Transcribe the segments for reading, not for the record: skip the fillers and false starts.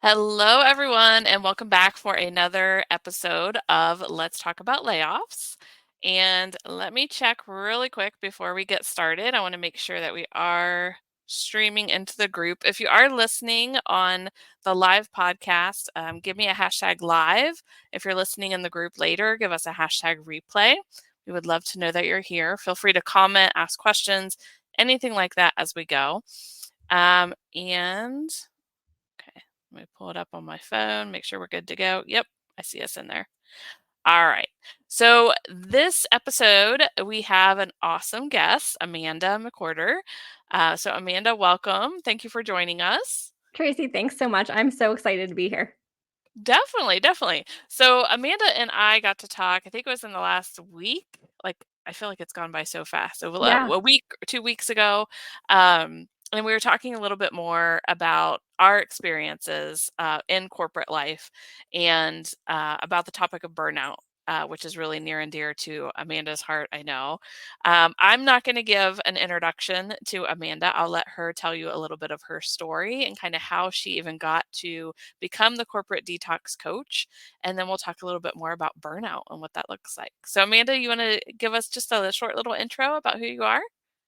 Hello, everyone, and welcome back for another episode of Let's Talk About Layoffs. And let me check really quick before we get started. I want to make sure that we are streaming into the group. If you are listening on the live podcast, give me a hashtag live. If you're listening in the group later, give us a hashtag replay. We would love to know that you're here. Feel free to comment, ask questions, anything like that as we go. Okay, let me pull it up on my phone, make sure we're good to go. Yep, I see us in there. All right. So this episode, we have an awesome guest, Amanda McWhorter. So Amanda, welcome. Thank you for joining us. Tracy, thanks so much. I'm so excited to be here. Definitely, definitely. So Amanda and I got to talk, I think it was in the last week. Like, I feel like it's gone by so fast. So Yeah. a week or 2 weeks ago. And we were talking a little bit more about our experiences in corporate life and about the topic of burnout, which is really near and dear to Amanda's heart, I know. I'm not going to give an introduction to Amanda. I'll let her tell you a little bit of her story and kind of how she even got to become the corporate detox coach. And then we'll talk a little bit more about burnout and what that looks like. So, Amanda, you want to give us just a short little intro about who you are?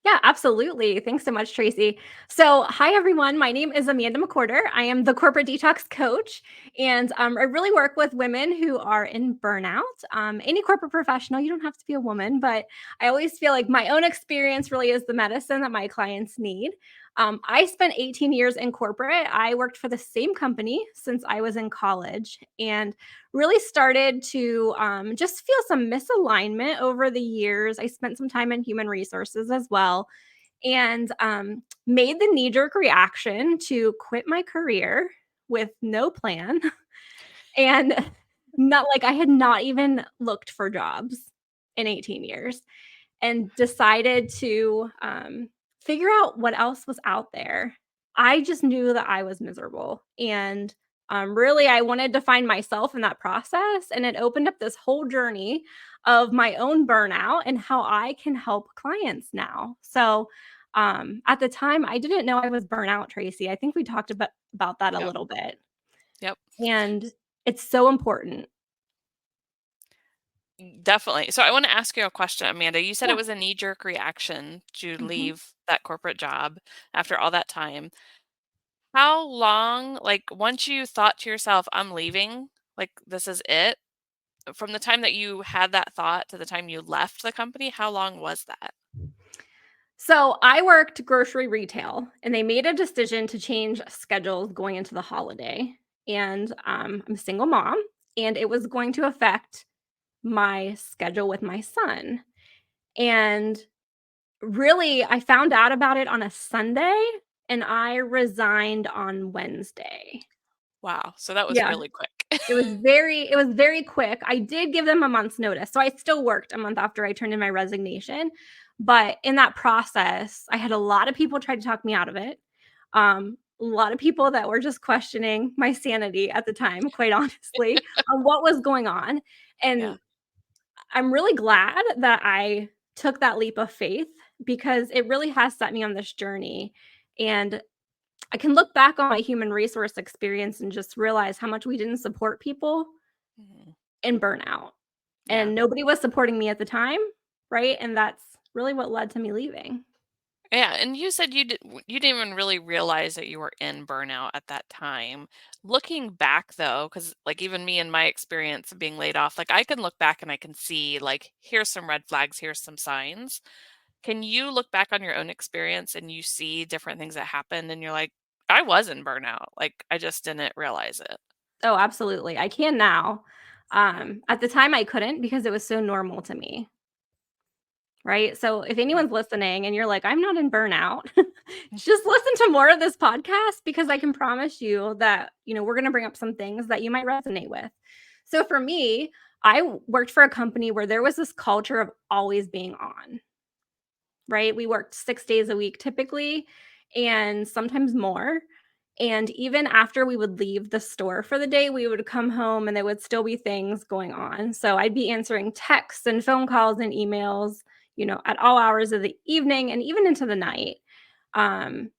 Yeah, absolutely. Thanks so much, Tracy. So, hi, everyone. My name is Amanda McWhorter. I am the Corporate Detox Coach, and I really work with women who are in burnout. Any corporate professional, you don't have to be a woman, but I always feel like my own experience really is the medicine that my clients need. I spent 18 years in corporate. I worked for the same company since I was in college and really started to just feel some misalignment over the years. I spent some time in human resources as well and made the knee jerk reaction to quit my career with no plan. And not like I had not even looked for jobs in 18 years and decided to figure out what else was out there. I just knew that I was miserable. And really, I wanted to find myself in that process. And it opened up this whole journey of my own burnout and how I can help clients now. So, at the time, I didn't know I was burnout, Tracy. I think we talked about that a Yep. little bit. Yep. And it's so important. Definitely. So I want to ask you a question, Amanda. You said it Yeah. was a knee-jerk reaction to Mhm. leave that corporate job after all that time. How long, like once you thought to yourself, I'm leaving, like this is it, from the time that you had that thought to the time you left the company, how long was that? So I worked grocery retail and they made a decision to change schedules going into the holiday. And I'm a single mom and it was going to affect my schedule with my son. And really, I found out about it on a Sunday and I resigned on Wednesday. Wow. So that was Yeah. really quick. It was very quick. I did give them a month's notice. So I still worked a month after I turned in my resignation, but in that process, I had a lot of people try to talk me out of it. A lot of people that were just questioning my sanity at the time, quite honestly, on what was going on. Yeah. And I'm really glad that I took that leap of faith because it really has set me on this journey. And I can look back on my human resource experience and just realize how much we didn't support people Mhm. in burnout. Yeah. And nobody was supporting me at the time, right? And that's really what led to me leaving. Yeah, and you said you didn't even really realize that you were in burnout at that time. Looking back though, because like even me and my experience of being laid off, like I can look back and I can see like here's some red flags, here's some signs. Can you look back on your own experience and you see different things that happened and you're like, I was in burnout. Like I just didn't realize it. Oh, absolutely. I can now. At the time I couldn't because it was so normal to me. Right. So if Yeah. anyone's listening and you're like, I'm not in burnout, just listen to more of this podcast because I can promise you that, we're going to bring up some things that you might resonate with. So for me, I worked for a company where there was this culture of always being on, right? We worked 6 days a week typically, and sometimes more. And even after we would leave the store for the day, we would come home and there would still be things going on. So I'd be answering texts and phone calls and emails, at all hours of the evening and even into the night. Um,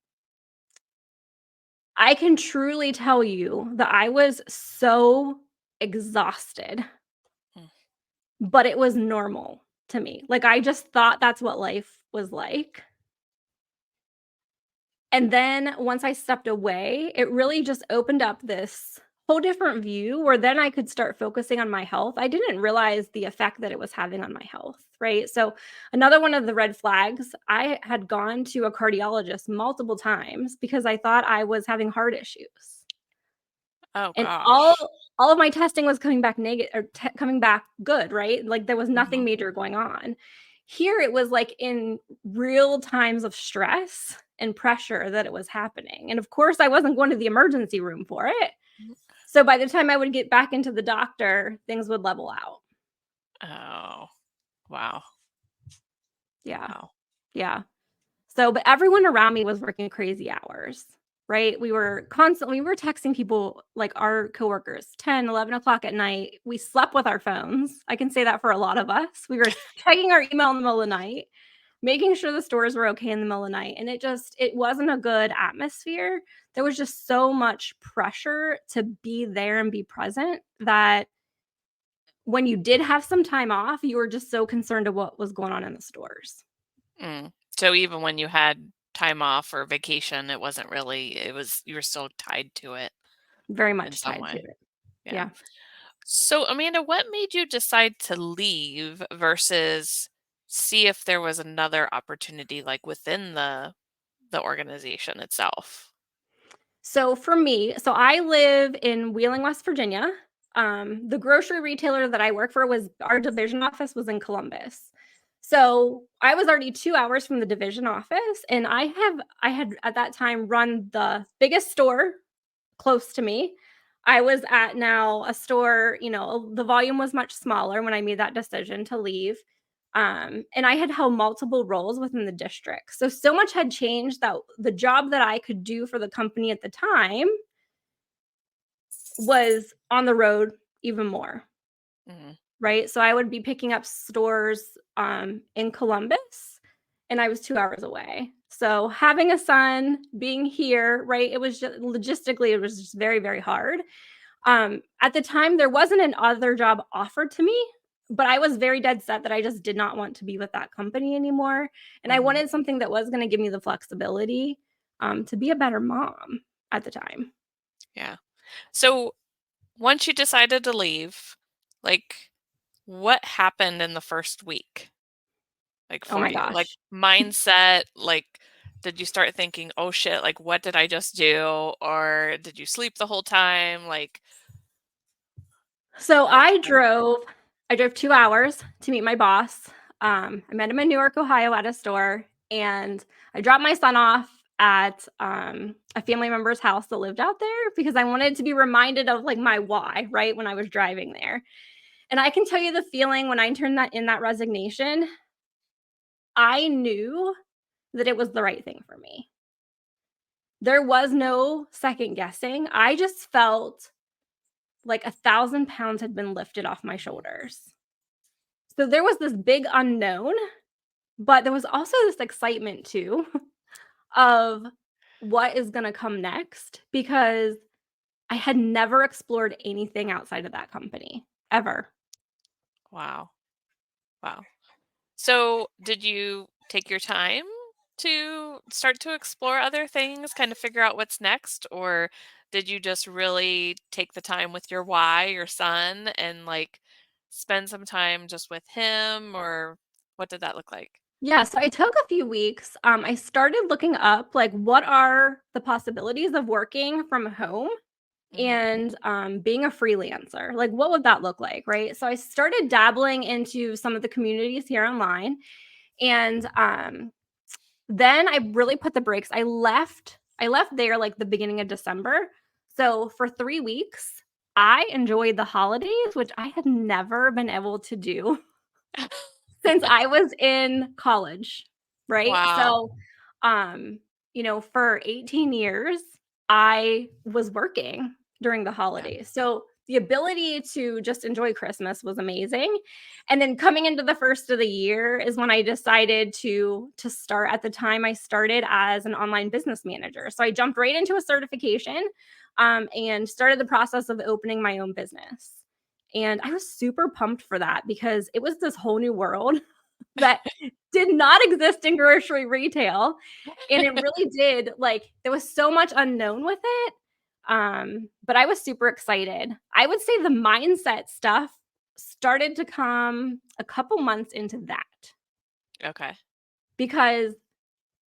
I can truly tell you that I was so exhausted, Mm. but it was normal to me. Like, I just thought that's what life was like. And then once I stepped away, it really just opened up this whole different view where then I could start focusing on my health. I didn't realize the effect that it was having on my health, right? So, another one of the red flags, I had gone to a cardiologist multiple times because I thought I was having heart issues. Oh And all gosh. all of my testing was coming back negative or coming back good, right? Like there was nothing Mhm. major going on. Here it was like in real times of stress and pressure that it was happening. And of course, I wasn't going to the emergency room for it. So by the time I would get back into the doctor, things would level out. Oh, wow. Yeah. Wow. Yeah. So, but everyone around me was working crazy hours, right? We were texting people like our coworkers 10, 11 o'clock at night. We slept with our phones. I can say that for a lot of us. We were checking our email in the middle of the night, making sure the stores were okay in the middle of the night. And it wasn't a good atmosphere. There was just so much pressure to be there and be present that when you did have some time off, you were just so concerned of what was going on in the stores. Mm. So even when you had time off or vacation, it wasn't really, you were still tied to it Very in much some tied to way. it. Yeah. Yeah. So, Amanda, what made you decide to leave versus see if there was another opportunity like within the organization itself? So for me, I live in Wheeling, West Virginia. The grocery retailer that I work for was our division office was in Columbus. So I was already 2 hours from the division office, and I had at that time run the biggest store close to me. I was at now a store, the volume was much smaller when I made that decision to leave. And I had held multiple roles within the district. So much had changed that the job that I could do for the company at the time was on the road even more, Mhm. right? So I would be picking up stores in Columbus, and I was 2 hours away. So having a son, being here, right? It was just logistically, it was just very, very hard. At the time, there wasn't an other job offered to me, but I was very dead set that I just did not want to be with that company anymore. And I Mhm. wanted something that was going to give me the flexibility to be a better mom at the time. Yeah. So, once you decided to leave, like what happened in the first week? Like Oh for my you? Like gosh. mindset, like did you start thinking, "Oh shit, like what did I just do?" Or did you sleep the whole time? Like So what's I drove 2 hours to meet my boss. I met him in Newark, Ohio at a store, and I dropped my son off at a family member's house that lived out there because I wanted to be reminded of like my why, right? When I was driving there. And I can tell you the feeling when I turned that in that resignation, I knew that it was the right thing for me. There was no second guessing. I just felt like 1,000 pounds had been lifted off my shoulders. So there was this big unknown, but there was also this excitement too of what is going to come next because I had never explored anything outside of that company ever. wow. Wow. So, did you take your time to start to explore other things, kind of figure out what's next? Or did you just really take the time with your why, your son, and like spend some time just with him? Or what did that look like? Yeah, so I took a few weeks. I started looking up like what are the possibilities of working from home Hmm. and being a freelancer. Like, what would that look like, right? So I started dabbling into some of the communities here online, and then I really put the brakes. I left there like the beginning of December. So for 3 weeks, I enjoyed the holidays, which I had never been able to do since I was in college, right? Wow. So, um, for 18 years, I was working during the Yeah. holidays. So the ability to just enjoy Christmas was amazing. And then coming into the first of the year is when I decided to start. At the time, I started as an online business manager. So I jumped right into a certification, and started the process of opening my own business. And I was super pumped for that because it was this whole new world that did not exist in grocery retail. And it really did, like, there was so much unknown with it. But I was super excited. I would say the mindset stuff started to come a couple months into that, Okay. because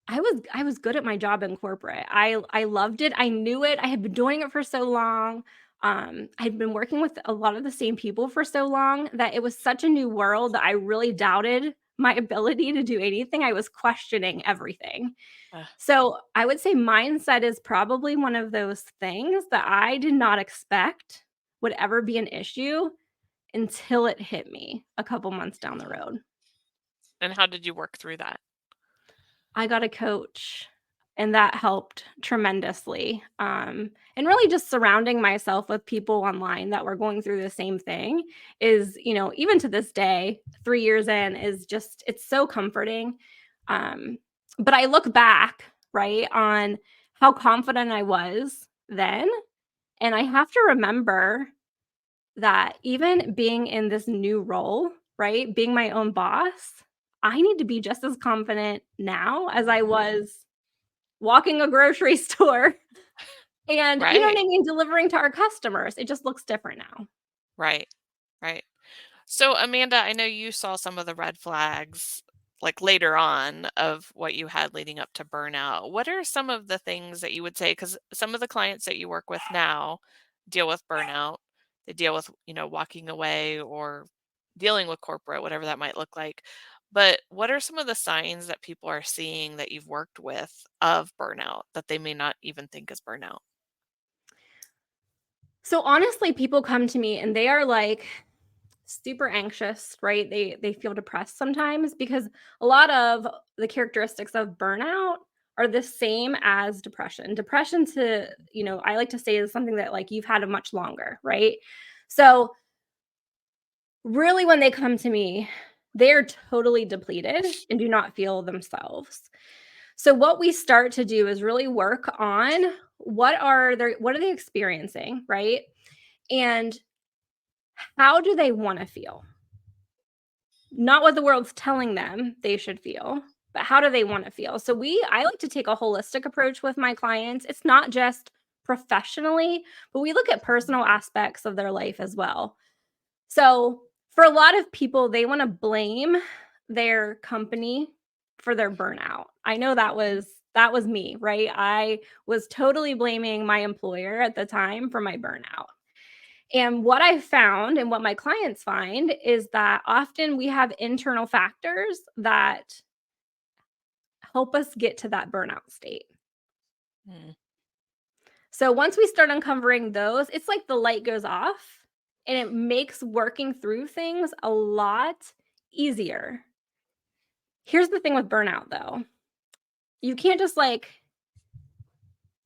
I was good at my job in corporate. I loved it. I knew it. I had been doing it for so long. I'd been working with a lot of the same people for so long that it was such a new world that I really doubted my ability to do anything. I was questioning everything. Uh, So I would say mindset is probably one of those things that I did not expect would ever be an issue until it hit me a couple months down the road. and how did you work through that? I got a coach, and that helped tremendously. And really just surrounding myself with people online that were going through the same thing is, even to this day, 3 years in, is just, it's so comforting. Um, but I look back, right, on how confident I was then. And I have to remember that even being in this new role, right, being my own boss, I need to be just as confident now as I was walking a grocery store and, you know what Right. I mean, delivering to our customers. It just looks different now. Right. Right. So, Amanda, I know you saw some of the red flags like later on of what you had leading up to burnout. What are some of the things that you would say? Because some of the clients that you work with now deal with burnout, they deal with, walking away or dealing with corporate, whatever that might look like. But what are some of the signs that people are seeing that you've worked with of burnout that they may not even think is burnout? So honestly, people come to me and they are like super anxious, right? They feel depressed sometimes because a lot of the characteristics of burnout are the same as depression. Depression, to, I like to say, is something that, like, you've had a much longer, right? So really, when they come to me, they're totally depleted and do not feel themselves. So what we start to do is really work on what are they experiencing, right? And how do they want to feel? Not what the world's telling them they should feel, but how do they want to feel? So I like to take a holistic approach with my clients. It's not just professionally, but we look at personal aspects of their life as well. So, for a lot of people, they wanna blame their company for their burnout. I know that was me, right? I was totally blaming my employer at the time for my burnout. And what I found, and what my clients find, is that often we have internal factors that help us get to that burnout state. Mm, So once we start uncovering those, it's like the light goes off and it makes working through things a lot easier. Here's the thing with burnout though. You can't just, like,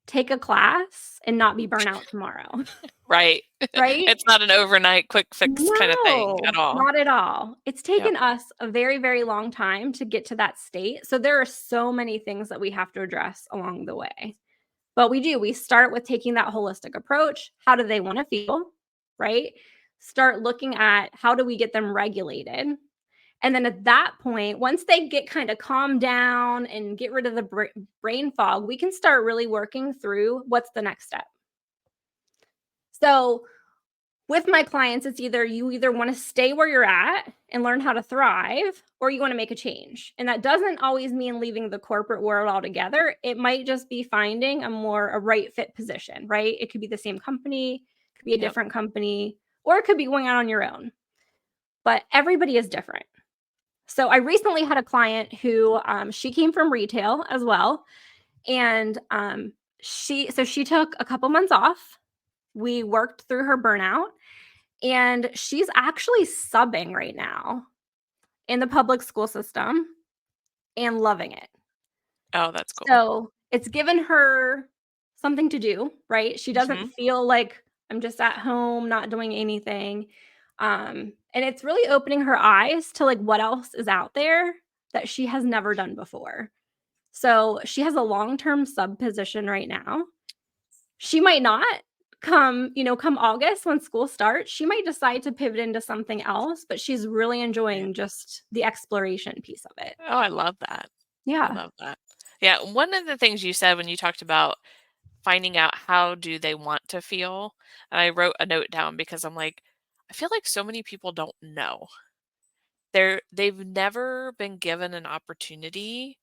take a class and not be burnout tomorrow, right. right? It's not an overnight quick fix kind of thing No, at all. not at all. It's Yep. taken us a very, very long time to get to that state. So there are so many things that we have to address along the way. But we do. We start with taking that holistic approach. How do they want to feel? Right? Start looking at how do we get them regulated? And then at that point, once they get kind of calmed down and get rid of the brain fog, we can start really working through what's the next step. So with my clients, it's either you either want to stay where you're at and learn how to thrive, or you want to make a change. And that doesn't always mean leaving the corporate world altogether. It might just be finding a right fit position, right? It could be the same company, could be a Yep. different company, or it could be going out on your own. But everybody is different. So I recently had a client who, she came from retail as well, and she took a couple months off. We worked through her burnout, and she's actually subbing right now in the public school system and loving it. Oh, that's cool. So, it's given her something to do, right? She doesn't Mhm. feel like I'm just at home, not doing anything. And it's really opening her eyes to like what else is out there that she has never done before. So she has a long-term sub position right now. She might not come August when school starts, she might decide to pivot into something else, but she's really Yeah. enjoying just the exploration piece of it. Oh, I love that. I Yeah. love that. Yeah, one of the things you said when you talked about finding out how do they want to feel, and I wrote a note down because I'm like, I feel like so many people don't know. They've never been given an opportunity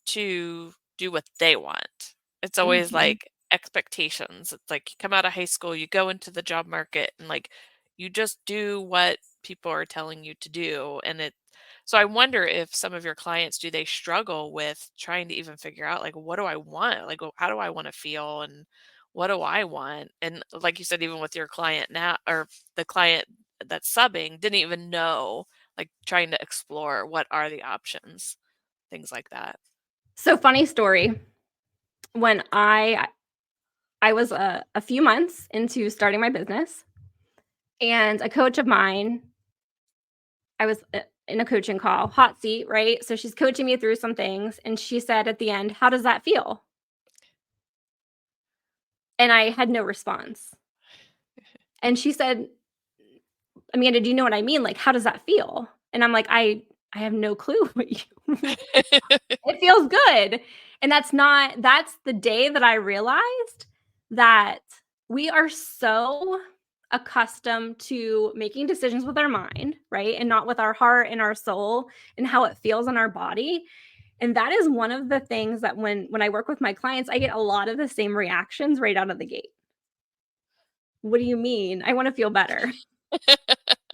to do what they want. It's always Mhm. like expectations. It's like you come out of high school, you go into the job market and like you just do what people are telling you to do. And so I wonder if some of your clients, do they struggle with trying to even figure out like what do I want? Like how do I want to feel and what do I want? And like you said, even with your client now or the client that's subbing didn't even know, like trying to explore what are the options, things like that. So funny story, when I was a few months into starting my business, and a coach of mine, I was in a coaching call, hot seat, right? So she's coaching me through some things, and she said at the end, "How does that feel?" And I had no response. And she said, "Amanda, do you know what I mean? Like, how does that feel?" And I'm like, I have no clue what you it feels good. And that's the day that I realized that we are so accustomed to making decisions with our mind, right? And not with our heart and our soul and how it feels in our body. And that is one of the things that when I work with my clients, I get a lot of the same reactions right out of the gate. What do you mean? I want to feel better.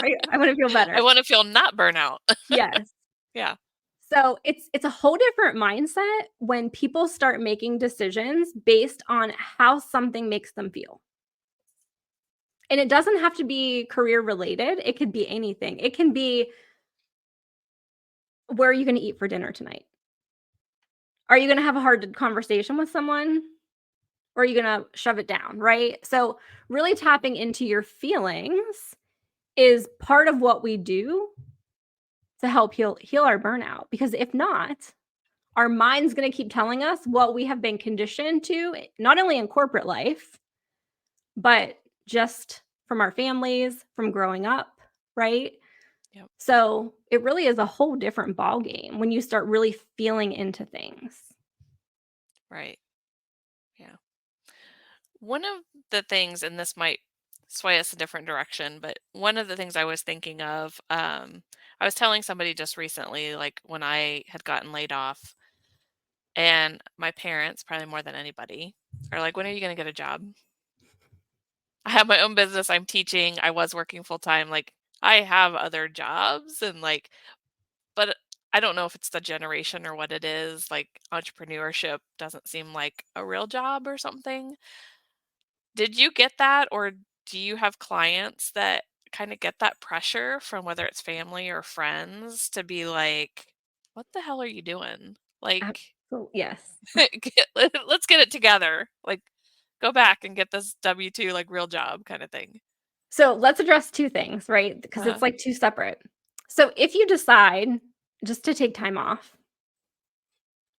Right? I want to feel I better. want to feel not burnout. Yes. Yeah. So it's a whole different mindset when people start making decisions based on how something makes them feel. And it doesn't have to be career related. It could be anything. It can be, where are you going to eat for dinner tonight? Are you going to have a hard conversation with someone? Or are you going to shove it down? Right. So, really tapping into your feelings is part of what we do to help heal our burnout. Because if not, our mind's going to keep telling us what we have been conditioned to, not only in corporate life, but just from our families, from growing up, right? Yep. So it really is a whole different ball game when you start really feeling into things. Right. Yeah. One of the things, and this might sway us a different direction, but one of the things I was thinking of, I was telling somebody just recently, like when I had gotten laid off, and my parents, probably more than anybody, are like, when are you going to get a job? I have my own business. I'm teaching. I was working full time. Like, I have other jobs and like, but I don't know if it's the generation or what it is. Like, entrepreneurship doesn't seem like a real job or something. Did you get that, or do you have clients that kind of get that pressure from whether it's family or friends to be like, what the hell are you doing? Like, Yes. let's get it together. Like, go back and get this W-2, like real job kind of thing. So let's address two things, right? Because it's Uh-huh. like two separate. So if you decide just to take time off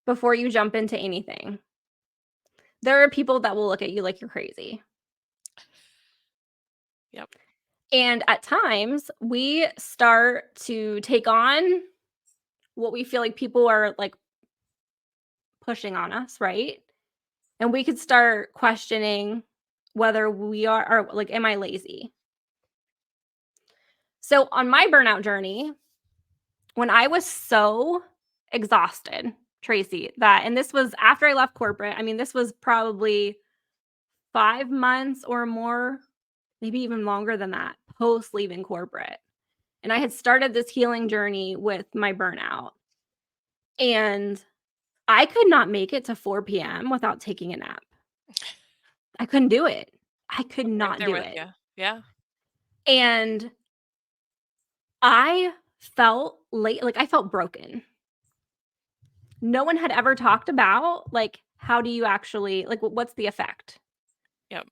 before you jump into anything, there are people that will look at you like you're crazy. Yep. And at times, we start to take on what we feel like people are like pushing on us, right? And we could start questioning whether we are, or like, am I lazy? So on my burnout journey, when I was so exhausted, Tracy, and this was after I left corporate. I mean, this was probably 5 months or more, maybe even longer than that, post leaving corporate. And I had started this healing journey with my burnout. And I could not make it to 4 p.m. without taking a nap. I couldn't do it. I could I'm right not there do with it. you. Yeah. And I felt like I felt broken. No one had ever talked about like how do you actually like what's the effect? Yep.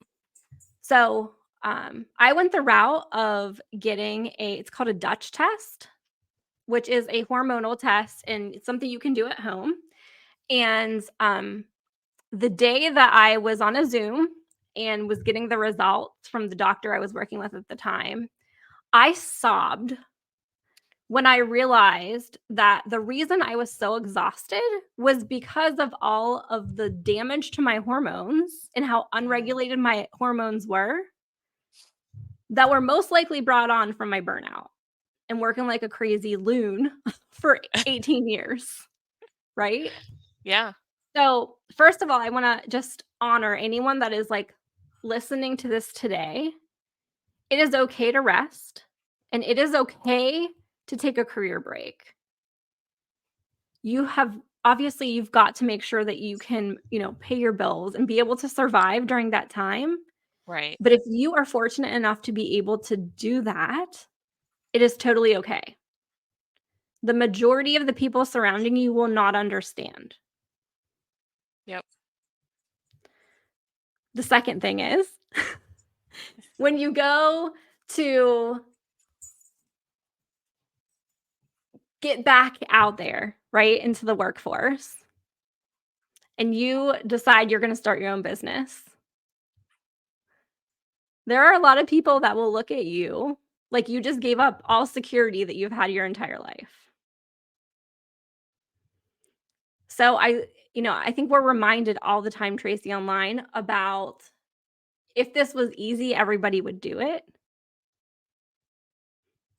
So I went the route of getting it's called a Dutch test, which is a hormonal test, and it's something you can do at home. And the day that I was on a Zoom and was getting the results from the doctor I was working with at the time, I sobbed when I realized that the reason I was so exhausted was because of all of the damage to my hormones and how Mm. unregulated my hormones were that were most likely brought on from my burnout and working like a crazy loon for 18 years, right? Yeah. So, first of all, I want to just honor anyone that is like listening to this today. It is okay to rest and it is okay to take a career break. You have obviously you've got to make sure that you can, pay your bills and be able to survive during that time. Right. But if you are fortunate enough to be able to do that, it is totally okay. The majority of the people surrounding you will not understand. Yep. The second thing is when you go to get back out there, right, into the workforce, and you decide you're going to start your own business, there are a lot of people that will look at you like you just gave up all security that you've had your entire life. So I think we're reminded all the time, Tracy, online about if this was easy, everybody would do it.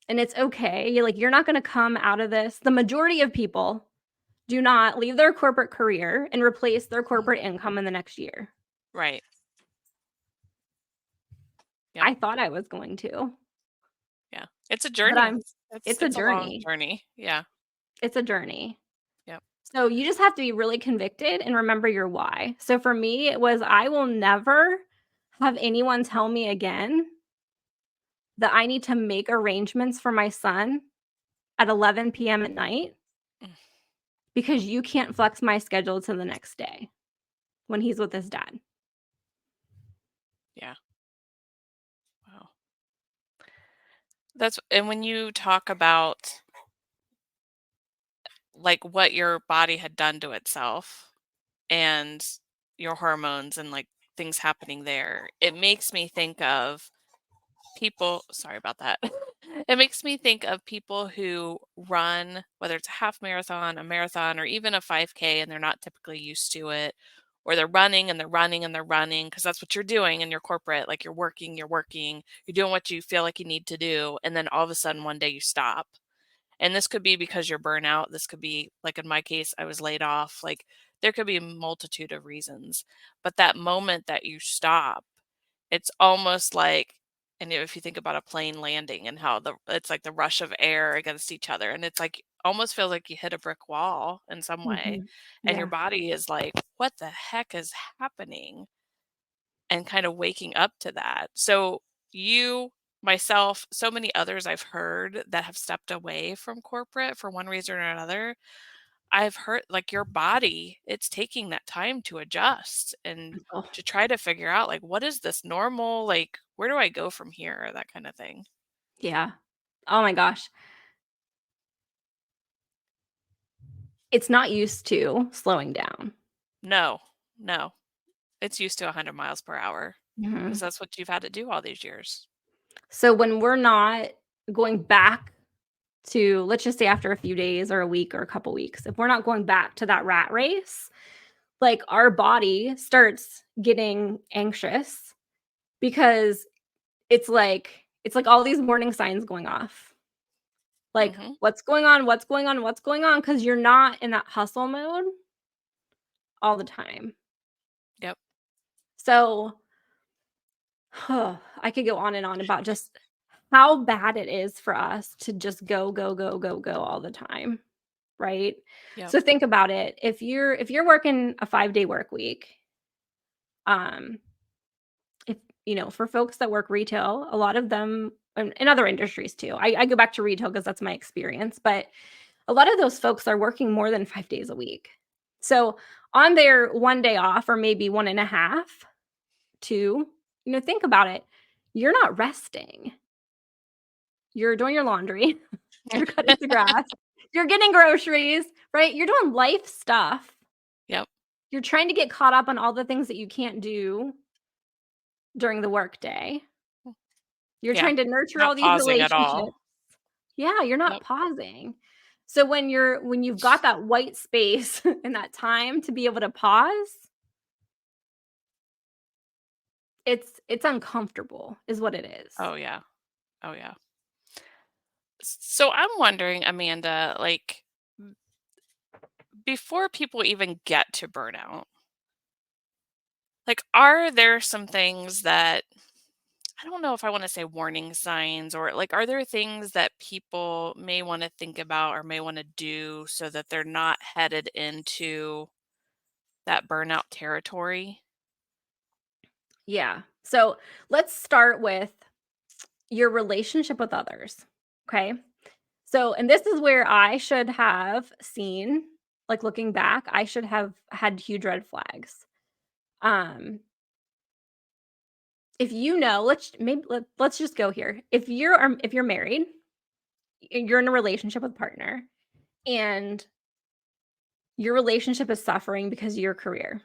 And it's okay. You're not going to come out of this. The majority of people do not leave their corporate career and replace their Mm. corporate income in the next year. Right. Yep. I thought I was going to, Yeah. It's a but journey. it's a It's a long journey. journey. Yeah. It's a journey. Yep. So you just have to be really convicted and remember your why. So for me, it was I will never have anyone tell me again that I need to make arrangements for my son at 11 p.m. at night Mm. because you can't flex my schedule to the next day when he's with his dad. Yeah. Wow. And when you talk about like what your body had done to itself and your hormones and like things happening there, it makes me think of sorry about that. It makes me think of people who run, whether it's a half marathon, a marathon, or even a 5K, and they're not typically used to it, or they're running and they're running and they're running because that's what you're doing in your corporate. Like you're working, you're doing what you feel like you need to do. And then all of a sudden one day you stop. And this could be because you're burnout. This could be, like in my case, I was laid off. Like there could be a multitude of reasons. But that moment that you stop, it's almost like, and if you think about a plane landing and how it's like the rush of air against each other, and it's like almost feels like you hit a brick wall in some way, Mhm. and your Yeah. body is like, what the heck is happening? And kind of waking up to that. So you, myself, so many others I've heard that have stepped away from corporate for one reason or another. I've heard like your body, it's taking that time to adjust and Oh, to try to figure out like what is this normal? Like where do I go from here? That kind of thing. yeah. Oh my gosh. It's not used to slowing down. No, no. It's used to 100 miles per hour because Mhm. that's what you've had to do all these years. So when we're not going back to, let's just say after a few days or a week or a couple weeks, if we're not going back to that rat race, like our body starts getting anxious because it's like all these warning signs going off. Like, Mhm. what's going on? What's going on? What's going on? Because you're not in that hustle mode all the time. Yep. So I could go on and on about just how bad it is for us to just go, go, go, go, go all the time, right? Yep. So think about it. If you're working a 5-day work week, um, if for folks that work retail, a lot of them and other industries too. I go back to retail because that's my experience, but a lot of those folks are working more than 5 days a week. So on their one day off, or maybe one and a half, two, think about it. you're not resting. You're doing your laundry, you're cutting the grass, you're getting groceries, right? You're doing life stuff. Yep. You're trying to get caught up on all the things that you can't do during the workday. You're Yeah. trying to nurture Not all these pausing at all. relationships. Yeah, you're not Yep. pausing. So when you've got that white space and that time to be able to pause, it's uncomfortable is what it is. Oh, yeah. Oh, yeah. So I'm wondering, Amanda, like, before people even get to burnout, like, are there some things that I don't know if I want to say warning signs or like, are there things that people may want to think about or may want to do so that they're not headed into that burnout territory? Yeah. So let's start with your relationship with others. Okay. So, and this is where I should have seen, like looking back, I should have had huge red flags. Um, if you know, let's just go here. If you're married, you're in a relationship with a partner, and your relationship is suffering because of your career,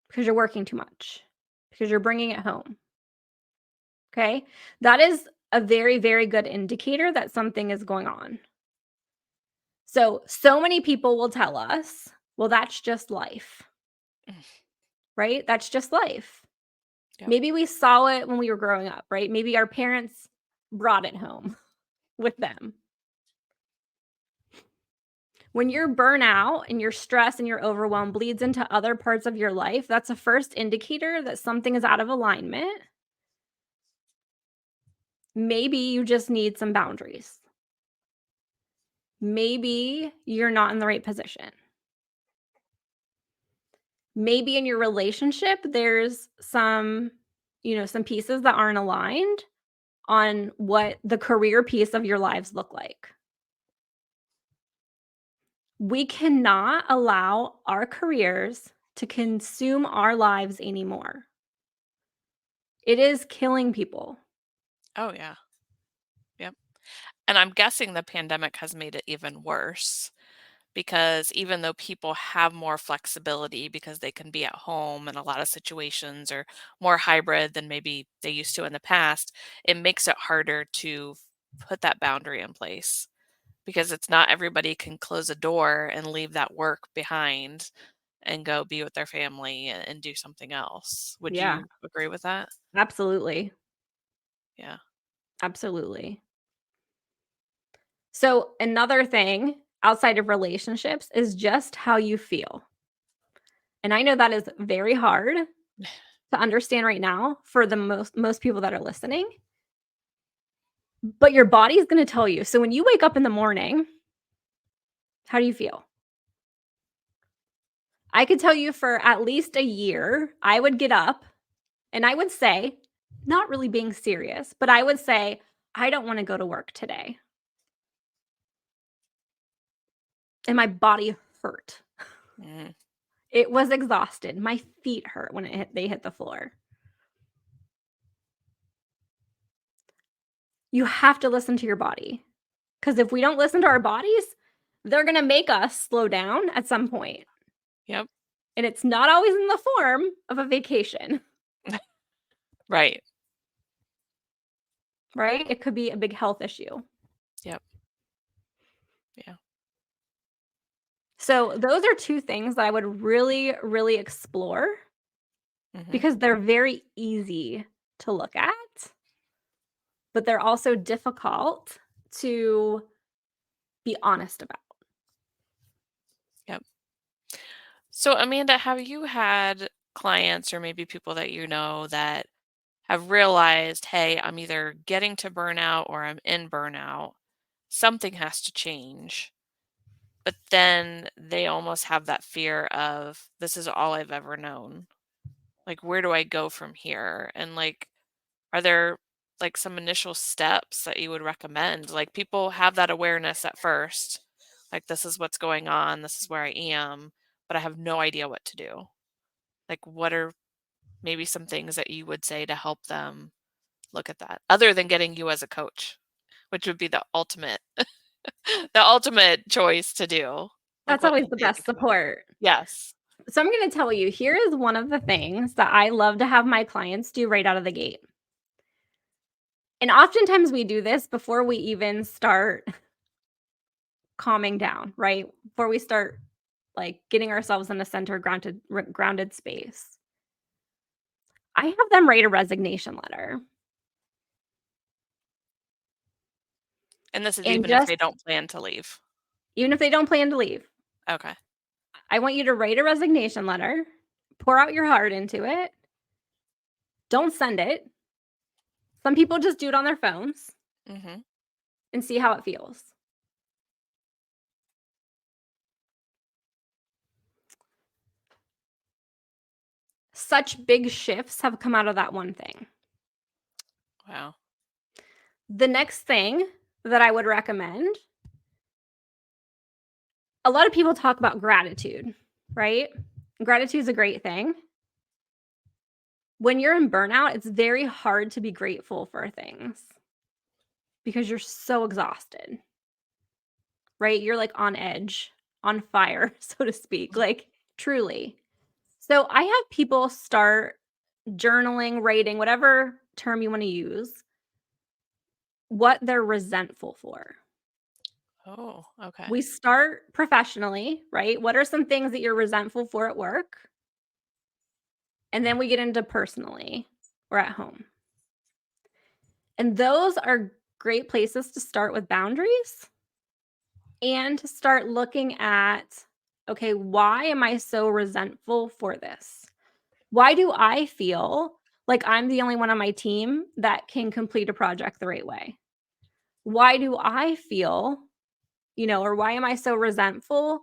because you're working too much, because you're bringing it home. Okay, that is a very very good indicator that something is going on. So many people will tell us, well, that's just life, Mm. right? That's just life. Yep. Maybe we saw it when we were growing up, right? Maybe our parents brought it home with them. When your burnout and your stress and your overwhelm bleeds into other parts of your life, that's a first indicator that something is out of alignment. Maybe you just need some boundaries. Maybe you're not in the right position. Maybe in your relationship, there's some pieces that aren't aligned on what the career piece of your lives look like. We cannot allow our careers to consume our lives anymore. It is killing people. Oh, yeah. Yep. And I'm guessing the pandemic has made it even worse because even though people have more flexibility because they can be at home in a lot of situations or more hybrid than maybe they used to in the past, it makes it harder to put that boundary in place because it's not everybody can close a door and leave that work behind and go be with their family and do something else. Would Yeah, you agree with that? absolutely. Yeah. Absolutely. So, another thing outside of relationships is just how you feel. And I know that is very hard to understand right now for the most people that are listening, but your body is going to tell you. So when you wake up in the morning, how do you feel? I could tell you for at least a year, I would get up and I would say, not really being serious, but I would say, I don't want to go to work today. And my body hurt. Mhm. It was exhausted. My feet hurt when they hit the floor. You have to listen to your body, because if we don't listen to our bodies, they're gonna make us slow down at some point, Yep. and it's not always in the form of a vacation, Right. right? It could be a big health issue. Yep. Yeah. So those are 2 things that I would really, really explore Mhm. because they're very easy to look at, but they're also difficult to be honest about. Yep. So, Amanda, have you had clients or maybe people that you know that have realized, hey, I'm either getting to burnout or I'm in burnout? Something has to change. But then they almost have that fear of this is all I've ever known. Like, where do I go from here? And like, are there like some initial steps that you would recommend? Like, people have that awareness at first, like, this is what's going on, this is where I am, but I have no idea what to do. Like, what are maybe some things that you would say to help them look at that, other than getting you as a coach, which would be the ultimate the ultimate choice to do. Like, That's what always should the they best think about? support. Yes. So I'm going to tell you, here is one of the things that I love to have my clients do right out of the gate. And oftentimes we do this before we even start calming down, right? Before we start like getting ourselves in a center grounded space. I have them write a resignation letter. And this is And even if just they don't plan to leave. even if they don't plan to leave, Okay. I want you to write a resignation letter, pour out your heart into it. Don't send it. Some people just do it on their phones Mhm. and see how it feels. Such big shifts have come out of that one thing. Wow. The next thing that I would recommend, a lot of people talk about gratitude, right? Gratitude is a great thing. When you're in burnout, it's very hard to be grateful for things because you're so exhausted, right? You're like on edge, on fire, so to speak, like truly. So I have people start journaling, writing, whatever term you want to use, what they're resentful for. Oh, okay. We start professionally, right? What are some things that you're resentful for at work? And then we get into personally or at home. And those are great places to start with boundaries and to start looking at, okay, why am I so resentful for this? Why do I feel like I'm the only one on my team that can complete a project the right way? Why do I feel, or why am I so resentful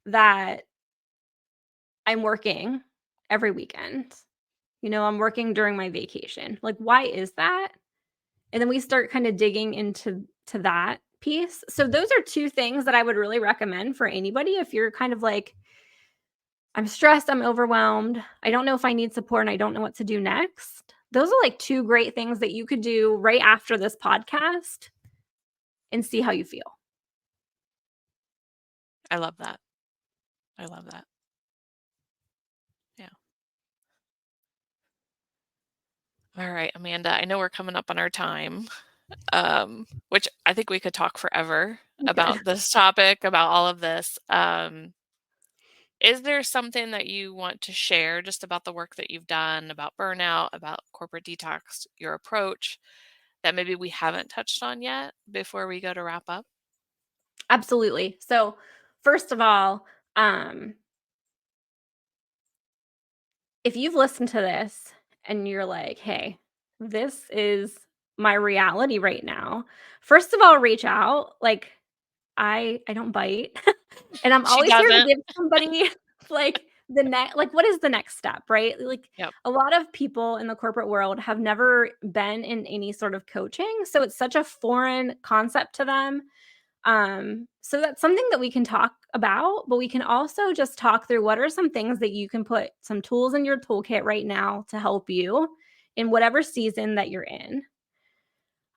that I'm working every weekend? I'm working during my vacation. Like, why is that? And then we start kind of digging into that piece. So those are two things that I would really recommend for anybody if you're kind of like, I'm stressed, I'm overwhelmed, I don't know if I need support and I don't know what to do next. Those are like two great things that you could do right after this podcast and see how you feel. I love that. I love that. Yeah. All right, Amanda, I know we're coming up on our time, which I think we could talk forever We could. about this topic, about all of this. Is there something that you want to share just about the work that you've done, about burnout, about corporate detox, your approach that maybe we haven't touched on yet before we go to wrap up? Absolutely. So, first of all, um, if you've listened to this and you're like, hey, this is my reality right now, first of all, reach out. Like, I don't bite. And I'm She always here to doesn't. give somebody like what is the next step, right? Like Yep. a lot of people in the corporate world have never been in any sort of coaching, so it's such a foreign concept to them. So that's something that we can talk about, but we can also just talk through what are some things that you can put some tools in your toolkit right now to help you in whatever season that you're in.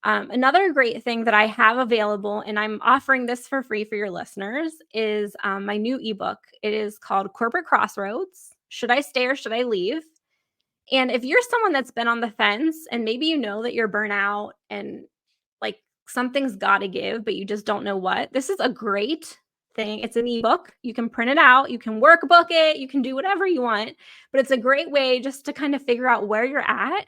Another great thing that I have available, and I'm offering this for free for your listeners, is my new ebook. It is called Corporate Crossroads: Should I Stay or Should I Leave? And if you're someone that's been on the fence and maybe you know that you're burnout and like something's got to give, but you just don't know what, this is a great thing. It's an ebook. You can print it out, you can workbook it, you can do whatever you want, but it's a great way just to kind of figure out where you're at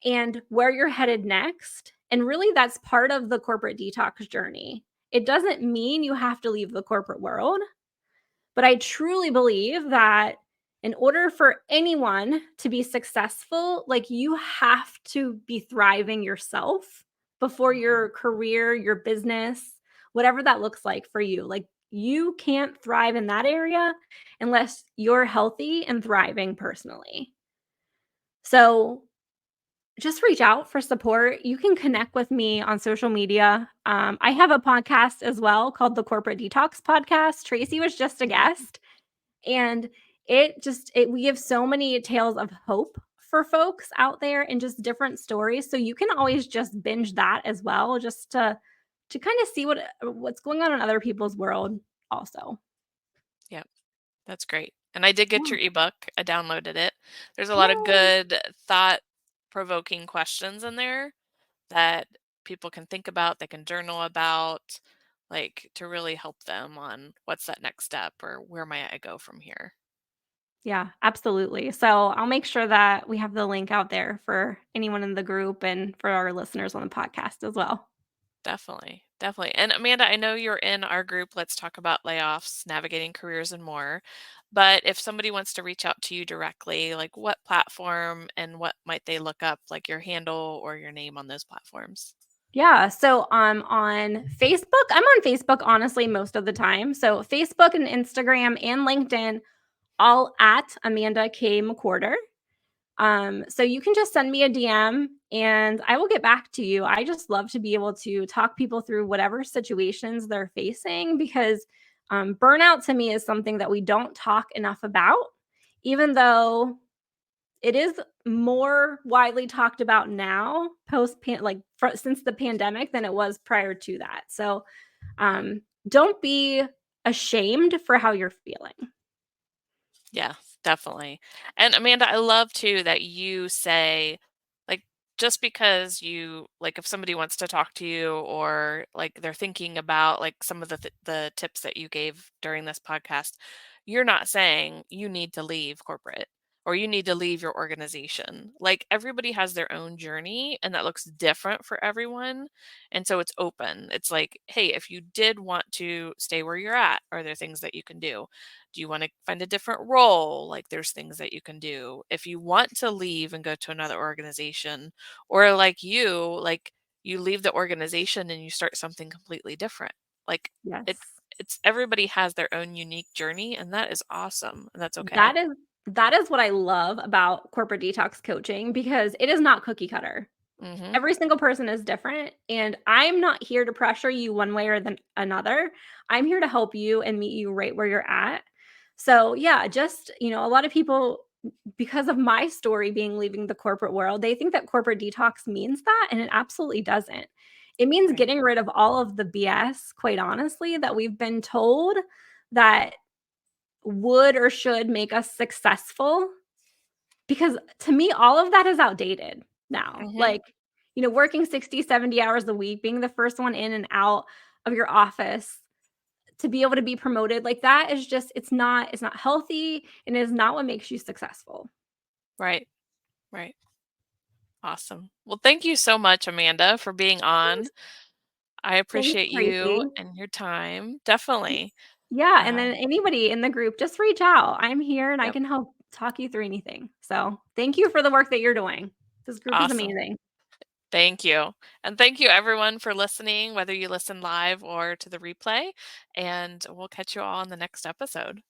and where you're headed next. And really, that's part of the corporate detox journey. It doesn't mean you have to leave the corporate world, but I truly believe that in order for anyone to be successful, like you have to be thriving yourself before Mhm. your career, your business, whatever that looks like for you. Like you can't thrive in that area unless you're healthy and thriving personally. So just reach out for support. You can connect with me on social media. I have a podcast as well called the Corporate Detox Podcast. Tracy was just a guest, and we give so many tales of hope for folks out there and just different stories. So you can always just binge that as well, just to kind of see what's going on in other people's world also. Yep, that's great. And I did get Yeah. your ebook. I downloaded it. There's a lot of Yay. good thought-provoking questions in there that people can think about, they can journal about, like to really help them on what's that next step or where might I go from here. Yeah, absolutely. So I'll make sure that we have the link out there for anyone in the group and for our listeners on the podcast as well. Definitely, definitely. And Amanda, I know you're in our group, Let's Talk About Layoffs, Navigating Careers and More. But if somebody wants to reach out to you directly, like what platform and what might they look up, like your handle or your name on those platforms? Yeah, so on Facebook, I'm on Facebook honestly most of the time. So Facebook and Instagram and LinkedIn, all at Amanda K. McWhorter. So you can just send me a DM and I will get back to you. I just love to be able to talk people through whatever situations they're facing because burnout to me is something that we don't talk enough about, even though it is more widely talked about now since the pandemic than it was prior to that. So don't be ashamed for how you're feeling. Yeah, definitely. And Amanda, I love too that you say, like, just because you like if somebody wants to talk to you or like they're thinking about like some of the tips that you gave during this podcast, you're not saying you need to leave corporate or you need to leave your organization. Like everybody has their own journey and that looks different for everyone. And so it's open. It's like, hey, if you did want to stay where you're at, are there things that you can do? Do you want to find a different role? Like there's things that you can do. If you want to leave and go to another organization, or like you leave the organization and you start something completely different. Like it Yes. it's everybody has their own unique journey and that is awesome and that's okay. That is that is what I love about corporate detox coaching because it is not cookie cutter. Mhm. Every single person is different, and I'm not here to pressure you one way or another. I'm here to help you and meet you right where you're at. So, yeah, just, a lot of people because of my story being leaving the corporate world, they think that corporate detox means that, and it absolutely doesn't. It means Right. getting rid of all of the BS, quite honestly, that we've been told that would or should make us successful because to me, all of that is outdated now. Mhm. Like, working 60, 70 hours a week, being the first one in and out of your office to be able to be promoted, like that is just it's not healthy and it is not what makes you successful. Right. Right. Awesome. Well, thank you so much, Amanda, for being on. Thanks. I Thanks, appreciate you Tracy. and your time. Definitely. Yeah, and then Um, anybody in the group, just reach out. I'm here and I yep. can help talk you through anything. So, thank you for the work that you're doing. This group is Awesome. amazing. Thank you. And thank you everyone for listening, whether you listen live or to the replay. And we'll catch you all on the next episode.